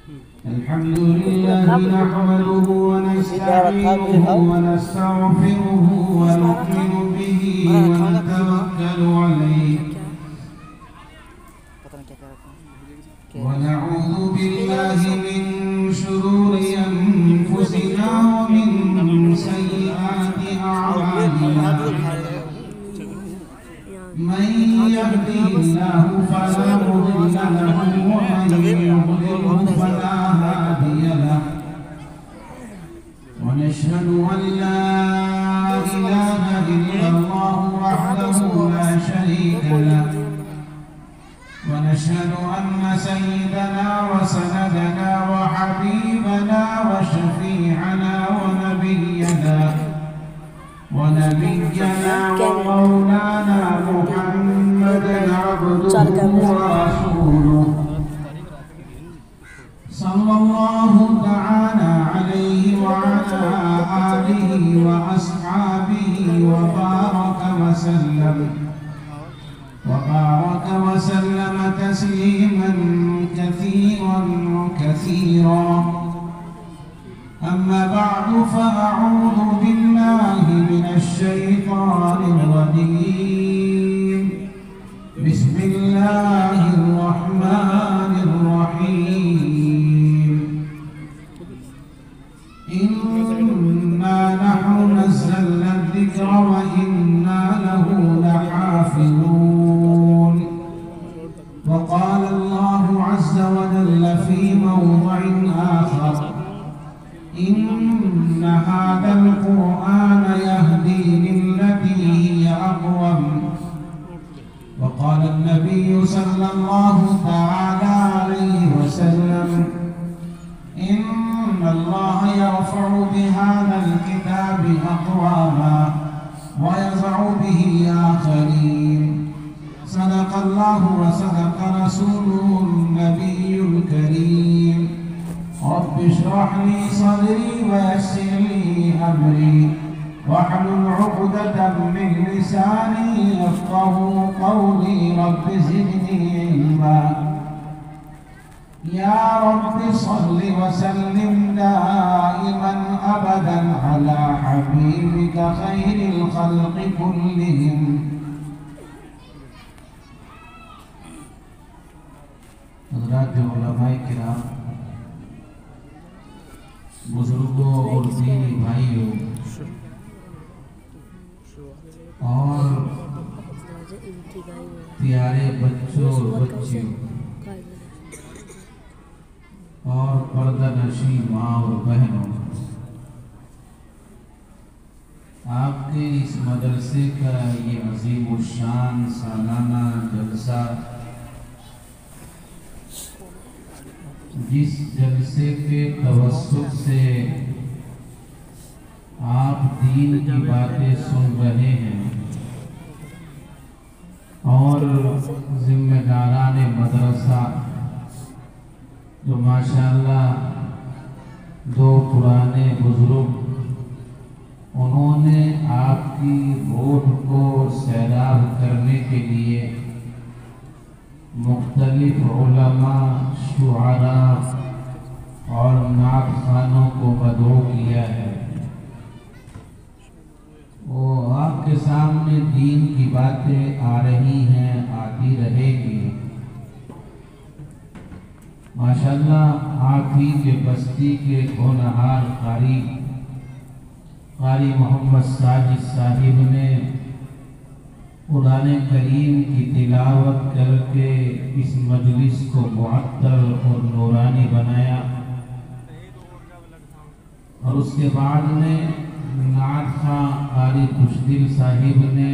الحمد لله نحمده ونستعينه ونستغفره ونؤمن به ونتوكل عليه ونعوذ بالله من شرور أنفسنا ومن سيئات أعمالنا من يهده الله فلا مضل له ومن يضلل فلا هادي له ونشهد أن لا إله إلا الله وحده لا شريك له ونشهد أن سيدنا وسندنا وحبيبنا وشفيعنا ونبينا ومولانا محمدا عبده ورسوله صلى الله تعالى عليه وعلى آله وأصحابه وبارك وسلم تسليما كثيرا أما بعد فأعوذ بالله من الشيطان الرجيم بسم الله الرحمن الرحيم إنا نحن نزلنا الذكر وإنا له لحافظون وقال الله عز وجل في موضع آخر إن هذا القرآن يهدي للتي هي أقوم وقال النبي صلى الله تعالى عليه وسلم إن الله يرفع بهذا الكتاب أقواما ويضع به آخرين صدق الله وصدق رسوله النبي الكريم رب اشرح لي صدري ويسر لي أمري واحلل عقدة من لساني يفقهوا قولي رب زدني علما يا رب صل وسلم دائما أبدا على حبيبك خير الخلق كلهم حضرات علماء کرام بزرگوں اور دینی بھائیوں اور پیارے بچوں اور بچیوں اور پردہ نشین ماں اور بہنوں، آپ کے اس مدرسے کا یہ عظیم الشان سالانہ جلسہ، جس جلسے کے توسط سے آپ دین کی باتیں سن رہے ہیں اور ذمہ داران مدرسہ جو ماشاءاللہ دو پرانے بزرگ، انہوں نے آپ کی روح کو سیراب کرنے کے لیے مختلف علماء، شعراء اور نعت خوانوں کو مدعو کیا ہے۔ وہ آپ کے سامنے دین کی باتیں آ رہی ہیں، آتی رہے گی۔ ماشاءاللہ آپ ہی کے بستی کے ہونہار قاری محمد ساجد صاحب نے قرآن کریم کی تلاوت کر کے اس مجلس کو معطر اور نورانی بنایا، اور اس کے بعد میں نعت خواں قاری خوشدل صاحب نے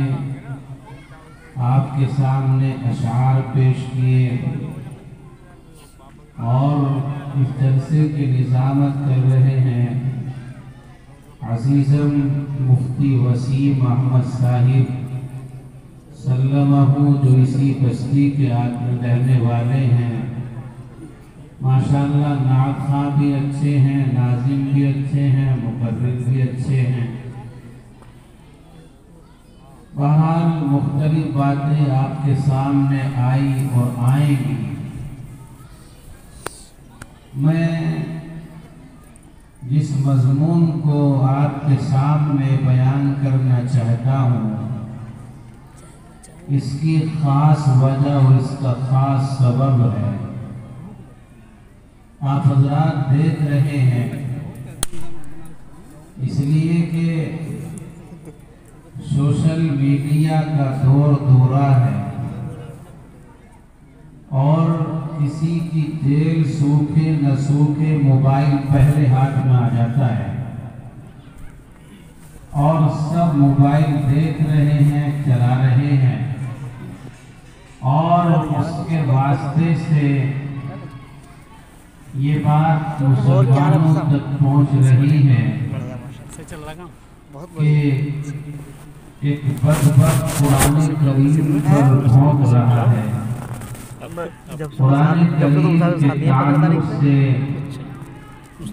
آپ کے سامنے اشعار پیش کیے، اور اس جلسے کی نظامت کر رہے ہیں عزیزم مفتی وسیم احمد صاحب سلمہ، جو اسی بستی کے رہنے والے ہیں۔ ماشاءاللہ نعت خواں بھی اچھے ہیں، ناظم بھی اچھے ہیں، مقرر بھی اچھے ہیں۔ بہرحال مختلف باتیں آپ کے سامنے آئی اور آئیں گی۔ میں جس مضمون کو آپ کے سامنے بیان کرنا چاہتا ہوں اس کی خاص وجہ اور اس کا خاص سبب ہے۔ آپ حضرات دیکھ رہے ہیں اس لیے کہ سوشل میڈیا کا دور دورہ ہے اور کسی کی تیل سوکھے نہ سوکھے موبائل پہلے ہاتھ میں آ جاتا ہے اور سب موبائل دیکھ رہے ہیں، چلا رہے ہیں، اور اس کے واسطے سے یہ بات مسلمانوں تک پہنچ رہی ہے کہ ایک بدبخت قرآن کریم پر بھونک رہا ہے، قرآن کریم کے تعلق سے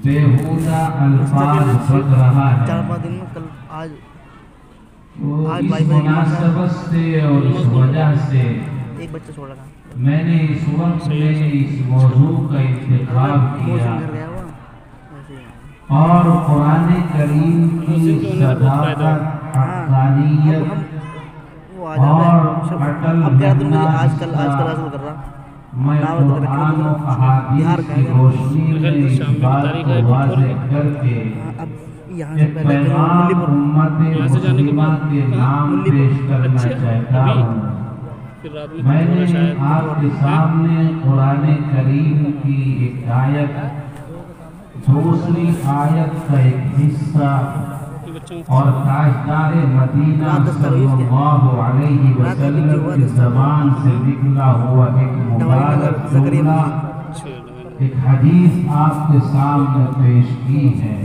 بیہودہ الفاظ بک رہا ہے۔ تو اس مناسبت سے اور اس وجہ سے میں نے اس وقت میں اس موضوع کا انتخاب کیا اور قرآن کریم کی صداقت، حقانیت اور اٹل محنت کا میں قرآن و احادیث کی روشنی میں اس بات کو واضح کر کے ایک پیغام امت مسلمہ کے نام پیش کرنا چاہتا ہوں۔ میں نے آپ کے سامنے قرآن کریم کی ایک آیت، دوسری آیت کا ایک حصہ اور تاجدار مدینہ صلی اللہ علیہ وسلم کی زبان سے نکلا ہوا ایک مبارک جملہ، ایک حدیث آپ کے سامنے پیش کی ہے۔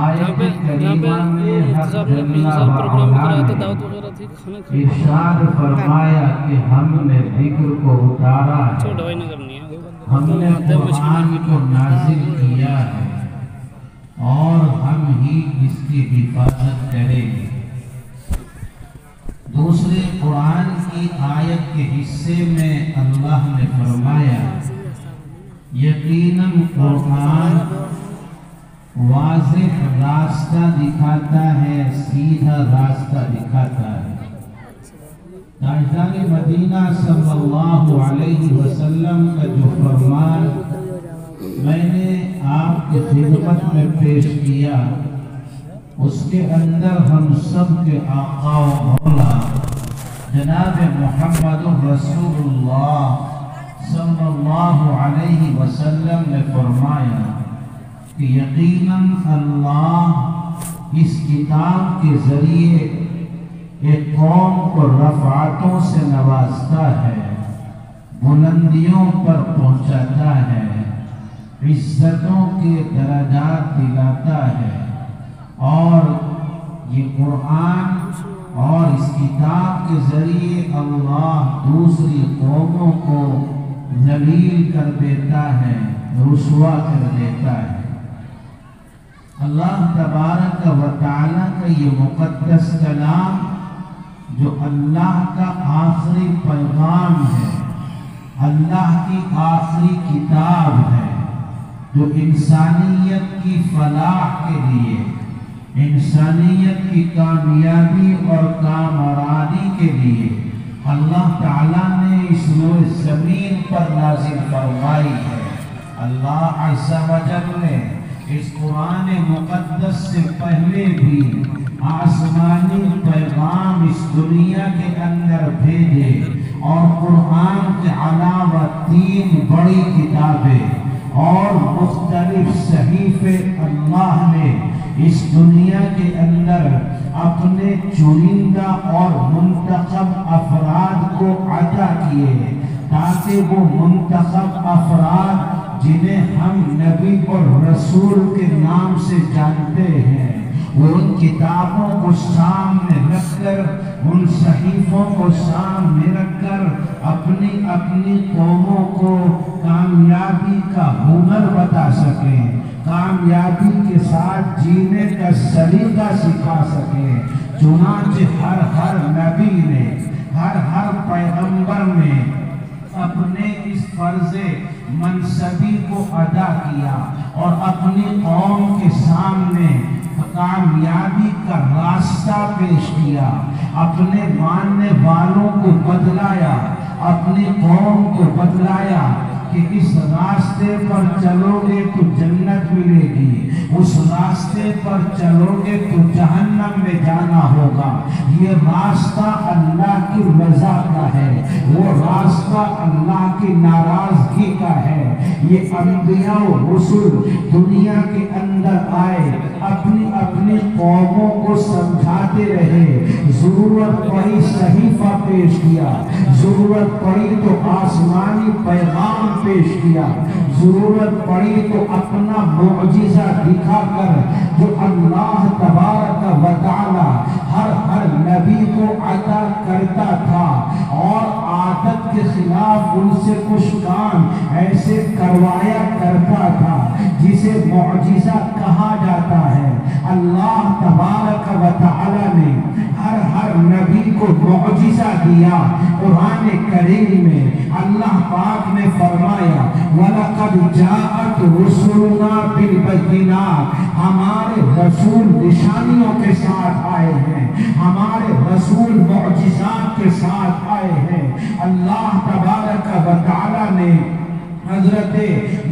آیت کریمہ میں حق جل وعلا نے ارشاد فرمایا کہ ہم نے ذکر کو اتارا ہے، ہم نے قرآن کو نازل کیا ہے اور ہم ہی اس کی حفاظت کریں گے۔ دوسرے قرآن کی آیت کے حصے میں اللہ نے فرمایا یقیناً قرآن واضح راستہ دکھاتا ہے، سیدھا راستہ دکھاتا ہے۔ تاجدار مدینہ صلی اللہ علیہ وسلم کا جو فرمان میں نے آپ کی خدمت میں پیش کیا اس کے اندر ہم سب کے آقا و مولا جناب محمد رسول اللہ صلی اللہ علیہ وسلم نے فرمایا کہ یقیناً اللہ اس کتاب کے ذریعے ایک قوم کو رفعتوں سے نوازتا ہے، بلندیوں پر پہنچاتا ہے، عزتوں کے درجات دلاتا ہے، اور یہ قرآن اور اس کتاب کے ذریعے اللہ دوسری قوموں کو ذلیل کر دیتا ہے، رسوا کر دیتا ہے۔ اللہ تبارک و تعالیٰ کا یہ مقدس کلام جو اللہ کا آخری پیغام ہے، اللہ کی آخری کتاب ہے، جو انسانیت کی فلاح کے لیے، انسانیت کی کامیابی اور کامرانی کے لیے اللہ تعالیٰ نے اس روئے زمین پر نازل فرمائی ہے۔ اللہ عز و جل نے اس قرآن مقدس سے پہلے بھی آسمانی پیغام اس دنیا کے اندر بھیجے، اور قرآن کے علاوہ 3 بڑی کتابیں اور مختلف صحیفے اللہ نے اس دنیا کے اندر اپنے چنندہ اور منتخب افراد کو عطا کیے، تاکہ وہ منتخب افراد جنہیں ہم نبی اور رسول کے نام سے جانتے ہیں، وہ ان کتابوں کو سامنے رکھ کر، ان صحیفوں کو سامنے رکھ کر اپنی اپنی قوموں کو کامیابی کا ہنر بتا سکیں، کامیابی کے ساتھ جینے کا سلیقہ سکھا سکیں۔ چنانچہ ہر نبی نے، ہر پیغمبر نے اپنے اس فرض منصبی کو ادا کیا اور اپنی قوم کے سامنے کامیابی کا راستہ پیش کیا، اپنے ماننے والوں کو بتلایا، اپنی قوم کو بتلایا کہ اس راستے پر چلو گے تو جنت ملے گی، اس راستے پر چلو گے تو جہنم میں جانا ہوگا، یہ راستہ اللہ کی رضا کا ہے، وہ راستہ اللہ کی ناراضگی کا ہے۔ یہ انبیاء و رسول دنیا کے اندر آئے، اپنی اپنی قوموں کو سمجھاتے رہے، ضرورت پڑی صحیفہ پیش کیا، ضرورت پڑی تو آسمانی پیغام پیش کیا، ضرورت پڑی تو اپنا معجزہ دکھا کر جو اللہ تبارک و تعالی ہر نبی کو عطا کرتا تھا، اور عادت کے خلاف ان سے کچھ کام ایسے کروایا کرتا تھا جسے معجزہ کہا جاتا ہے۔ اللہ تبارک و تعالی نے ہر نبی کو معجزہ دیا۔ قرآن کریم میں اللہ پاک نے فرمایا وَلَقَدْ جَاءَتْ رُسُلُنَا بِالْبَيِّنَاتِ، ہمارے رسول نشانیوں کے ساتھ آئے ہیں، ہمارے رسول معجزات کے ساتھ آئے ہیں۔ اللہ تبارک و تعالی نے حضرت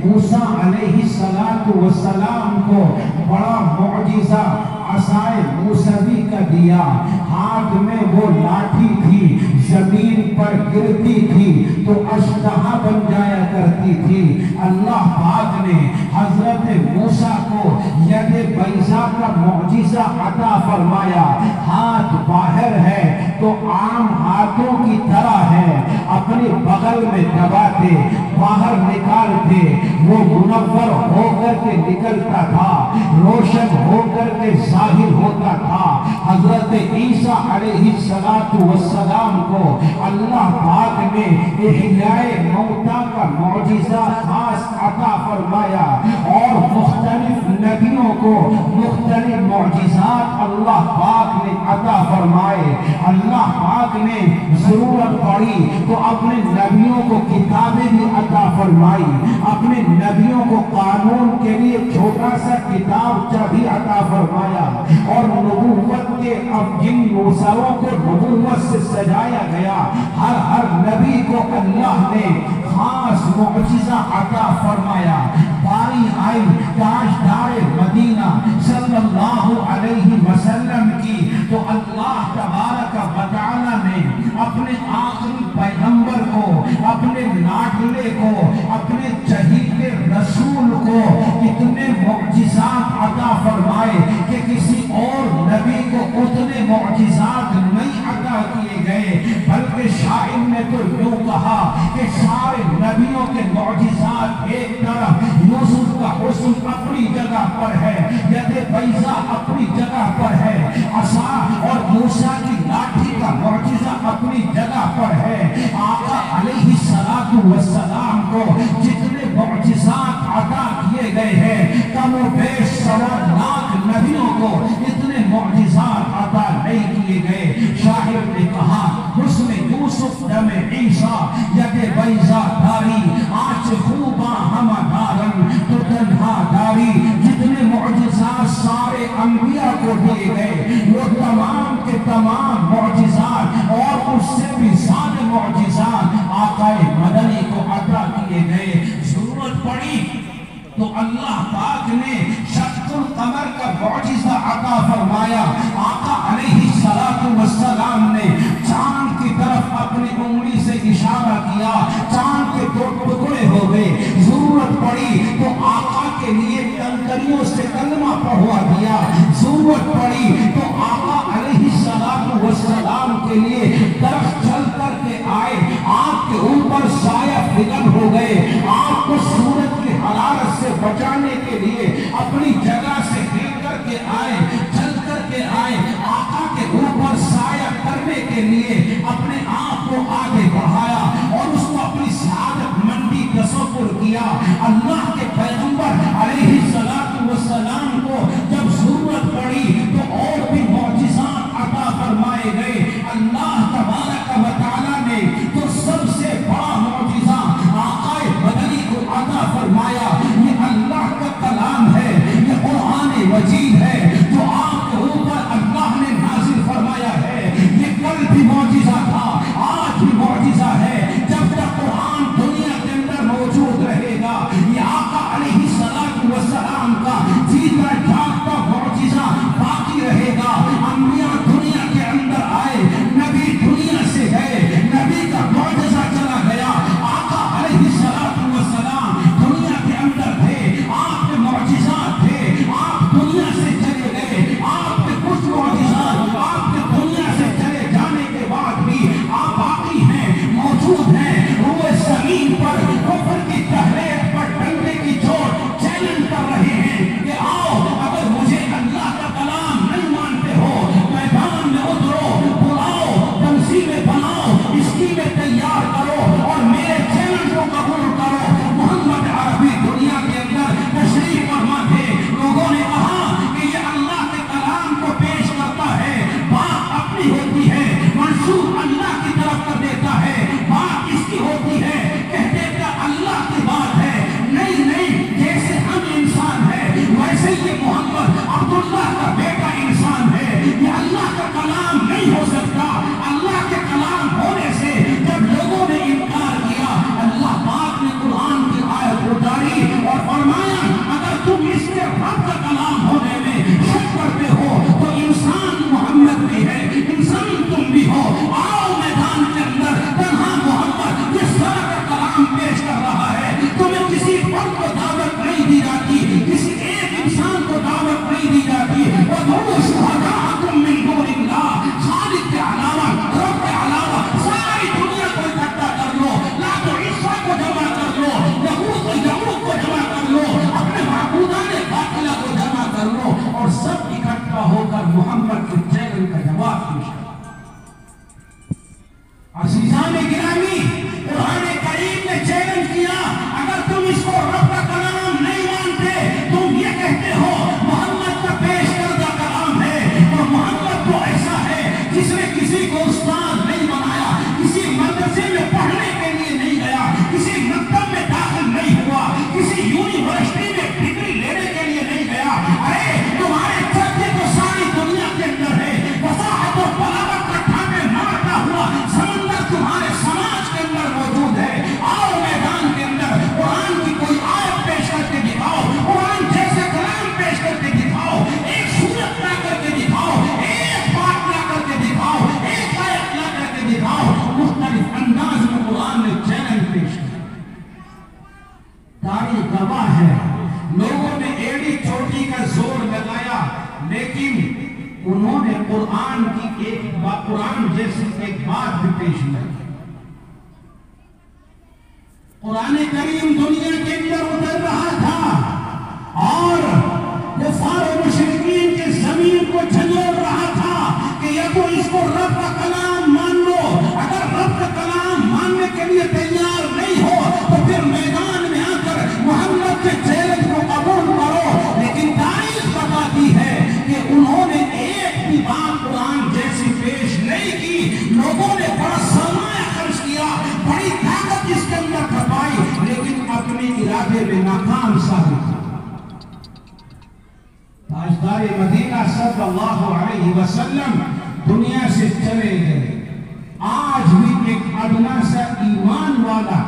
موسیٰ علیہ السلام کو بڑا معجزہ عصائے موسوی کا دیا، ہاتھ میں وہ لاٹھی تھی، زمین پر گرتی تھی تو اشتہا بن جایا کرتی تھی۔ اللہ پاک نے حضرت موسیٰ کو ید بیضا کا معجزہ عطا فرمایا، ہاتھ باہر ہے تو عام ہاتھوں کی طرح ہے، اپنے بغل میں دباتے باہر نکالتے، وہ منور ہو کر کے نکلتا تھا، روشن ہو کر کے ظاہر ہوتا تھا۔ حضرت عیسیٰ علیہ السلام کو اللہ پاک نے احیاء موتیٰ کا معجزہ خاص عطا فرمایا، اور مختلف نبیوں کو مختلف معجزات اللہ پاک نے عطا فرمائے۔ اللہ پاک نے ضرورت پڑی تو اپنے نبیوں کو کتابیں بھی عطا فرمائی، اپنے نبیوں کو قانون کے لیے چھوٹا سا کتاب بھی عطا فرمایا، اور نبوت کے اب جن سروں کو نبوت سے سجایا گیا، ہر نبی کو اللہ نے خاص معجزہ عطا فرمایا۔ باری آئی تاجدار مدینہ صلی اللہ علیہ وسلم کی تو اللہ تبارک و تعالی نے اپنے آخری پیغمبر کو، اپنے لاڈلے کو، اپنے چہیتے رسول کو اتنے معجزات عطا فرمائے کہ کسی اور نبی کو اتنے معجزات نہیں عطا کیے گئے، بلکہ شاعر نے تو یوں کہا کہ سارے نبیوں کے معجزات ایک طرف، یوسف کا حسن اپنی جگہ پر ہے، ید بیضا اپنی جگہ پر ہے، عصا اور موسیٰ کی لاٹھی کا معجزہ اپنی جگہ پر ہے۔ آقا علیہ السلام کو جتنے معجزات عطا کیے گئے ہیں، کم و بیش 1.25 لاکھ نبیوں کو اتنے معجزات عطا نہیں کیے گئے۔ شاعر نے کہا حسن یوسف دم عیسیٰ ید بیضا داری، آج خوباں ہم دارن تو تنہا داری۔ جتنے معجزات سارے انبیاء کو دیے گئے، وہ تمام کے تمام معجزات اور اس سے بھی زیادہ معجزات آقا مدنی کو عطا کیے گئے۔ ضرورت پڑی تو اللہ پاک نے شق القمر کا معجزہ عطا فرمایا۔ آقا علیہ السلام نے چاند کی طرف اپنی انگلی سے اشارہ کیا، چاند کے 2 ٹکڑے ہو گئے۔ ضرورت پڑی تو آقا کے لیے کنکریوں سے کلمہ پڑھوا دیا، ضرورت پڑی تو آقا علیہ السلام کے لیے درخت چل کر کے آئے، آپ کے اوپر سایہ فگن ہو گئے، آپ کو سورج کی حرارت سے بچانے کے لیے اپنی جگہ سے ہل کر کے آئے، چل کر کے آئے، آقا کے اوپر سایہ کرنے کے لیے اپنے آپ کو آگے بڑھایا اور اس کو اپنی سعادت مندی تصور کیا۔ اللہ کے پیغمبر علیہ السلام کو جب ضرورت پڑی تو اور بھی معجزات عطا فرمائے گئے۔ اللہ تبارک و تعالی نے تو سب سے بڑا معجزہ آقا مدنی کو قرآن کی قرآن جیسی ایک بات بھی پیش نہیں. قرآن کریم دنیا کے اندر اتر رہا تھا اور کفار و مشرکین کے زمین کو جھنجھوڑ رہا تھا کہ یا تو اس کو رب کا کلام مان لو، اگر رب کا کلام ماننے کے لیے تیار نہیں ہو تو پھر میدان میں آ کر محمد کے چیلنج کو قبول کرو. لیکن تاریخ بتاتی ہے کہ انہوں نے ایک بھی بات قرآن جیسی پیش نہیں کی. لوگوں نے بڑا سرمایہ خرچ کیا، بڑی طاقت اس کے اندر کھپائی، لیکن اپنے ارادے میں ناکام ثابت ہوئے. تاجدار مدینہ صلی اللہ علیہ وسلم دنیا سے چلے گئے. آج بھی ایک ادنا سا ایمان والا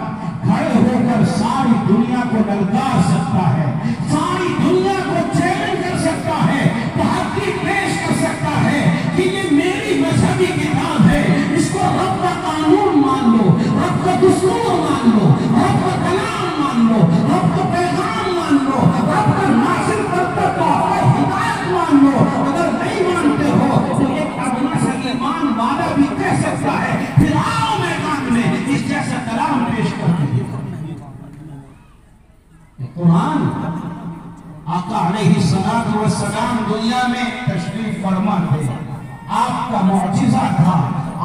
کھڑے ہو کر ساری دنیا کو للکار سکتا ہے، ساری دنیا کو چیلنج کر سکتا ہے، تحدی پیش کر سکتا ہے کہ یہ میری مذہبی کتاب ہے، اس کو رب کا قانون مان لو، رب کا دستور مان لو، رب کا کلام مان لو، رب کا پیغام مان لو، رب کا نازل کرتا تحفہ ہدایت مان لو. اگر نہیں مانتے ہو تو ایک ادنا سا ایمان والا بھی کہہ سکتا ہے پھر آؤ میدان میں اس جیسا کلام پیش کرتے ہیں. قرآن آقا علیہ السلام دنیا میں تشریف فرما تھے، آپ کا معجزہ تھا.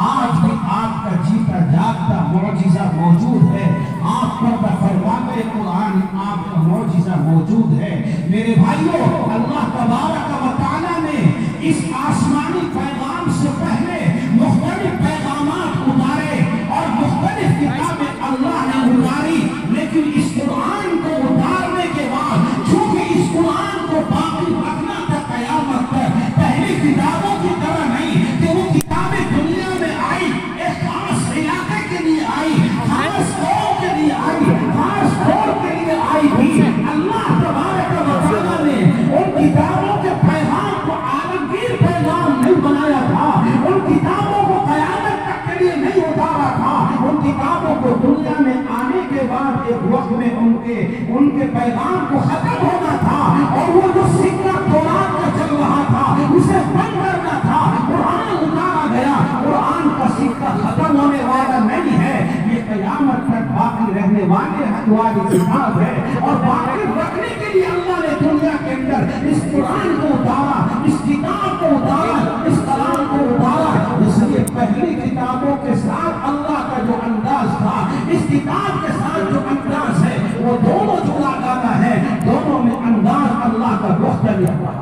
آج بھی آپ کا جیتا جاگتا معجزہ موجود ہے. آپ پر فرماتے قرآن آپ کا معجزہ موجود ہے. میرے بھائیوں، اللہ تبارک و تعالیٰ نے اس آسمانی پیغام سے پہلے مختلف پیغامات اتارے اور مختلف کتابیں اللہ نے اتاری، لیکن اس قرآن کو اتارنے کے بعد چونکہ اس قرآن کو باقی رکھنا تھا قیامت تک، پہلی کتابوں کی طرح نہیں کہ وہ کتابیں دنیا میں آئی ایک خاص علاقے کے لیے آئی، خاص قوم کے لیے آئی، خاص دور کے لیے آئی تھی. اللہ تبارک و تعالیٰ نے ان کتابوں کے پیغام کو عالمگیر پیغام نہیں بنایا تھا، ان کتابوں کو قیامت تک کے لیے نہیں اتارا تھا. ان کتابوں کو دنیا میں آنے کے بعد ایک وقت میں ان کے پیغام کو ختم ہونا تھا اور وہ جو سکہ تورات کا چل رہا تھا اسے بند کرنا تھا. قرآن اتارا گیا. قرآن کا سکہ ختم ہونے والا نہیں ہے، یہ قیامت تک باقی رہنے والی کتاب ہے اور باقی رکھنے کے لیے اللہ نے دنیا کے اندر اس قرآن کو اتارا، اس کتاب کو اتارا، اس کلام کو اتارا. اس لیے پہلی کتابوں کے ساتھ اللہ کا جو انداز تھا، اس کتاب کے ساتھ جو انداز ہے وہ دونوں جڑا ڈالا ہے. دونوں میں انداز اللہ کا مختلف ہے.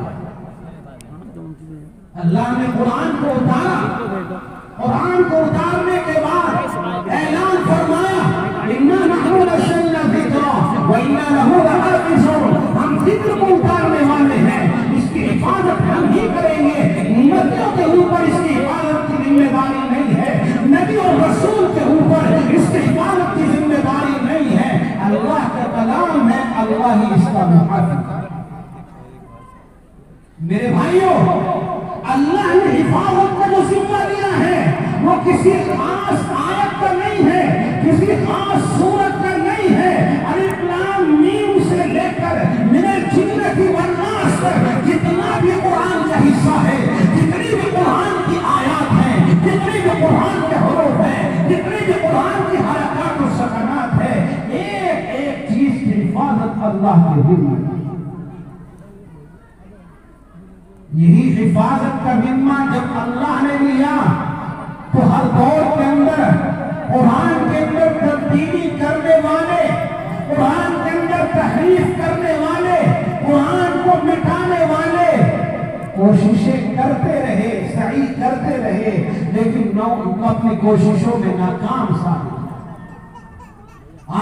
اللہ نے قرآن کو اتارا، قرآن کو اتارنے کے بعد اعلان فرمایا اِنَّا نَحْنُ نَزَّلْنَا الذِّكْرَ وَإِنَّا لَهُ لَحَافِظُونَ. ہم ذکر کو اتارنے والے ہیں، اس کی حفاظت ہم ہی کریں گے. نبیوں کے اوپر اس کی حفاظت کی ذمہ داری نہیں ہے، نبی اور رسول کے اوپر اس کی حفاظت کی ذمہ داری نہیں ہے. اللہ کا کلام ہے، اللہ ہی اس کا محافظ ہے. میرے بھائیوں، اللہ نے حفاظت کا جو ذمہ دیا ہے وہ کسی خاص آیت کا نہیں ہے، کسی خاص سورت کا نہیں ہے. الف لام میم سے لے کر من الجنۃ والناس تک جتنا بھی قرآن کا حصہ ہے، جتنی بھی قرآن کی آیات ہیں، جتنی بھی قرآن کے حروف ہیں، جتنی بھی قرآن کی حرکات و سکنات ہے، ایک ایک چیز کی حفاظت اللہ کے ذمہ ہے. یہی حفاظت کا ذمہ جب اللہ نے لیا تو ہر دور کے اندر قرآن کے اندر تبدیلی کرنے والے، قرآن کے اندر تحریف کرنے والے، قرآن کو مٹانے والے کوششیں کرتے رہے، سعی کرتے رہے، لیکن اپنی کوششوں میں ناکام ثابت.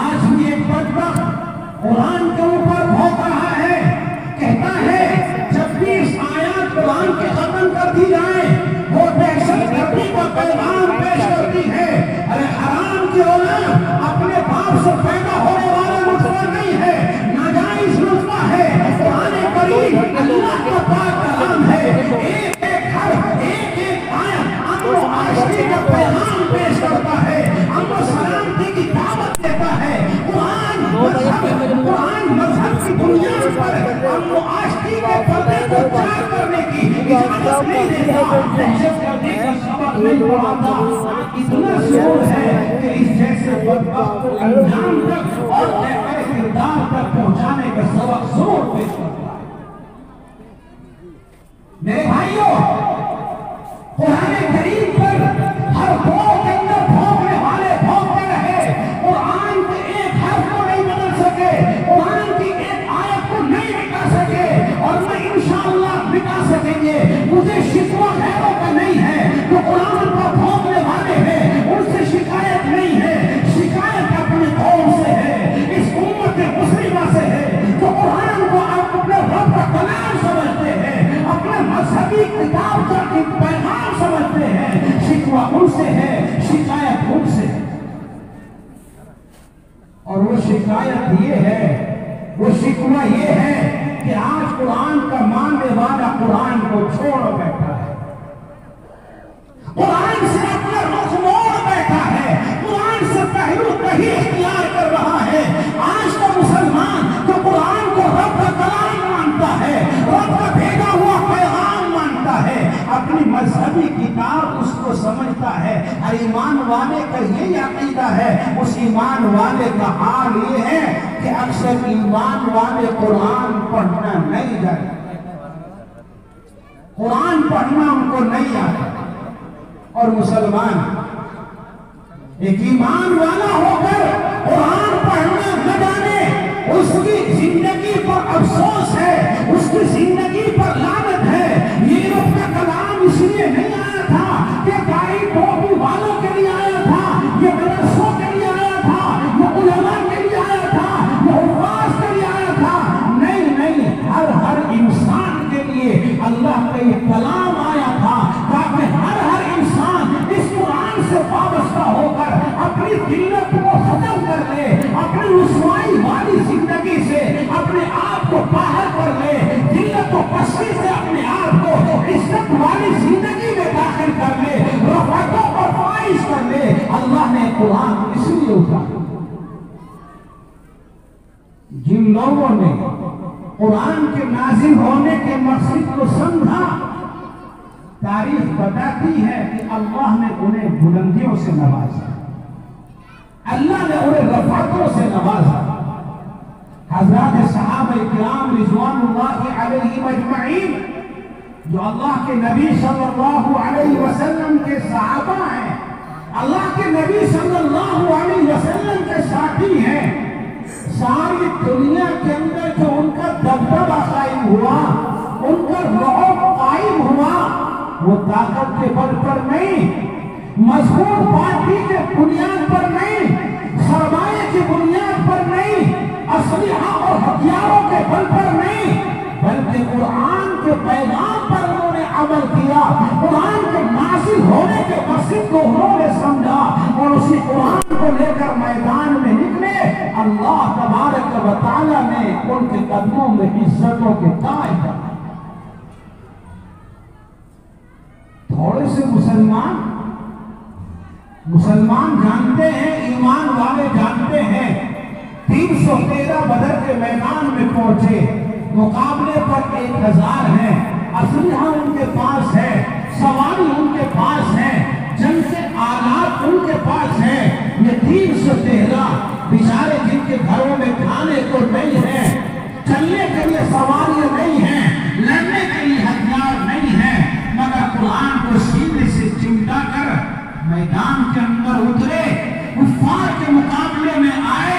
آج بھی ایک بدبخت قرآن کے اوپر بھونک رہا ہے، کہتا ہے جب بھی اس آیات قرآن کے ختم کر دی جائیں وہ دہشت گردی کا پیغام پیش کرتی ہے. ارے حرام کی اولاد اپنے باپ سے پیدا ہونے والا نطفہ نہیں ہے، ناجائز نطفہ ہے. قرآن کریم اللہ کا پاک کلام ہے، ایک ایک حرف، ایک ایک آیت امن و آشتی کا پیغام پیش کرتا ہے، امن و سلامتی کی دعوت دیتا ہے. قرآن مذہب کی بنیاد پر امن و آشتی کے پردے کو چار کرنے کی اجازت نہیں دیتا، دہشت گردی کا سبق نہیں پڑھاتا، اتنا سور ہے کہ اس جیسے بدبخت کو انجام تک اور کردار تک پہنچانے کا سبق ضرور پیش کرتا ہے۔ میرے بھائیوں، قرآن کریم پر ہر دور کے اندر بھونکنے والے بھونکتے رہے، قرآن کے ایک حرف کو نہیں بدل سکے، قرآن کی ایک آیت کو نہیں مٹا سکے، اور نہ انشاءاللہ مٹا سکیں گے۔ مجھے شکوہ غیروں کا نہیں ہے، جو قرآن پر بھونکنے والے ہیں ان سے شکایت نہیں ہے، شکایت اپنے قوم سے ہے، اس امت مسلمہ سے ہے، جو قرآن کو اپنے رب کا کلام سمجھتے ہیں، اپنے مذہبی کتاب کا پیغام سمجھتے ہیں۔ شکوہ ان سے ہے، شکایت ان سے ہے، اور وہ شکایت یہ ہے، وہ شکوہ یہ ہے کہ آج قرآن کا ماننے والا قرآن کو چھوڑ بیٹھا ہے، قرآن سے اپنا رخ موڑ بیٹھا ہے، قرآن سے پہلو کہیں اختیار کر رہا ہے۔ آج کا مسلمان جو قرآن کو رب کا کلام مانتا ہے، رب کا بھیجا ہوا پیغام مانتا ہے، اپنی مذہبی کتاب اس کو سمجھتا ہے، ہر ایمان والے کا یہی عقیدہ ہے۔ اس ایمان والے کا حال یہ ہے کہ اکثر ایمان والے قرآن پڑھنا نہیں جانتے، قرآن پڑھنا ان کو نہیں آتا، اور مسلمان ایک ایمان والا ہو کر قرآن پڑھنا نہ جانے، اس کی زندگی پر افسوس ہے، اس کی زندگی پر لعنت ہے۔ یہ رب کا کلام اس لیے نہیں آیا تھا کہ داڑھی ٹوپی والوں کے لیے آیا تھا، یہ مدرسوں کے لیے آیا تھا، یہ علماء کے لیے آیا تھا، یہ حفاظ کے لیے آیا تھا، نہیں نہیں، ہر انسان کے لیے اللہ کا یہ کلام آیا تھا، تاکہ ہر انسان اس قرآن سے وابستہ ہو کر اپنی ذلت کو ختم کر لے، اپنی رسوائی والی زندگی سے اپنے آپ کو باہر کر لے، ذلت و پستی سے اپنے آپ کو عزت والی زندگی میں داخل کر لے، رفعتوں پر فائز کر لے۔ اللہ نے قرآن اس لیے اتارا، جن لوگوں نے قرآن کے نازل ہونے کے مقصد کو سمجھا، تاریخ بتاتی ہے کہ اللہ نے انہیں بلندیوں سے نوازا، اللہ نے انہیں رفعتوں سے نوازا۔ حضرات صحابہ کرام رضوان اللہ علیہم اجمعین، جو اللہ کے نبی صلی اللہ علیہ وسلم کے صحابہ ہیں، اللہ کے نبی صلی اللہ علیہ وسلم کے ساتھی ہیں، ساری دنیا کے اندر جو ان کا دبدبہ قائم ہوا، ان کا رعب قائم ہوا، وہ طاقت کے بل پر نہیں، مضبوط پارٹی کے بنیاد پر نہیں، سرمایہ کی بنیاد پر نہیں، اسلحہ اور ہتھیاروں کے بل پر نہیں، بلکہ قرآن کے پیغام پر انہوں نے عمل کیا، قرآن کے نازل ہونے کے مقصد کو انہوں نے سمجھا، اور اسی قرآن کو لے کر میدان میں نکلے۔ اللہ تبارک و تعالیٰ نے ان کے قدموں میں عزتوں کے تاج ڈالے۔ تھوڑے سے مسلمان جانتے ہیں، ایمان والے جانتے ہیں، 313 بدر کے میدان میں پہنچے، مقابلے پر 1000 ہیں، اسلحہ ان کے پاس ہے، سواری ان کے پاس ہے، جنگ کے آلات ان کے پاس ہے۔ یہ 313 بیچارے جن کے گھروں میں کھانے کو نہیں ہے، چلنے کے لیے سواریاں نہیں ہیں، لڑنے کے لیے ہتھیار نہیں ہیں، مگر قرآن کو سینے سے چمٹا کر میدان کے اندر اترے، کفار کے مقابلے میں آئے،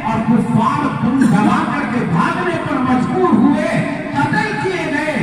اور کفار دم دبا کر کے بھاگنے پر مجبور ہوئے، قتل کیے گئے،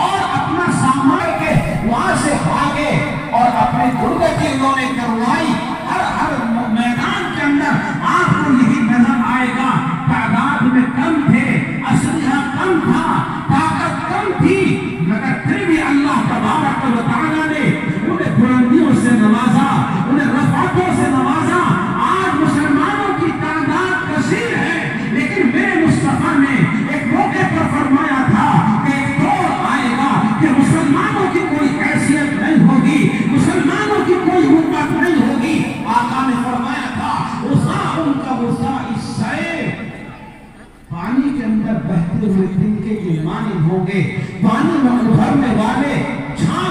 اور اپنا سامان کے وہاں سے بھاگے، اور اپنی غربت انہوں نے کروائی۔ ہر میدان کے اندر آپ کو یہی نظر آئے گا، تعداد میں کم تھے، اسلحہ کم تھا، طاقت کم تھی، مگر پھر بھی اللہ تبارک و تعالیٰ نے انہیں بلندیوں سے نوازا، انہیں رفعتوں سے نوازا۔ آج مسلمانوں کی تعداد کثیر ہے، لیکن میرے مصطفیٰ نے ایک موقع پر فرمایا تھا کہ ایک دور آئے گا کہ مسلمانوں کی کوئی حیثیت نہیں ہوگی، مسلمانوں کی کوئی حکومت نہیں ہوگی۔ آقا نے فرمایا تھا غصاء کا غصاء السیل، پانی کے اندر بہتے ہوئے تنکے کے مانند ہوں گے، پانی میں ابھرنے والے، چھان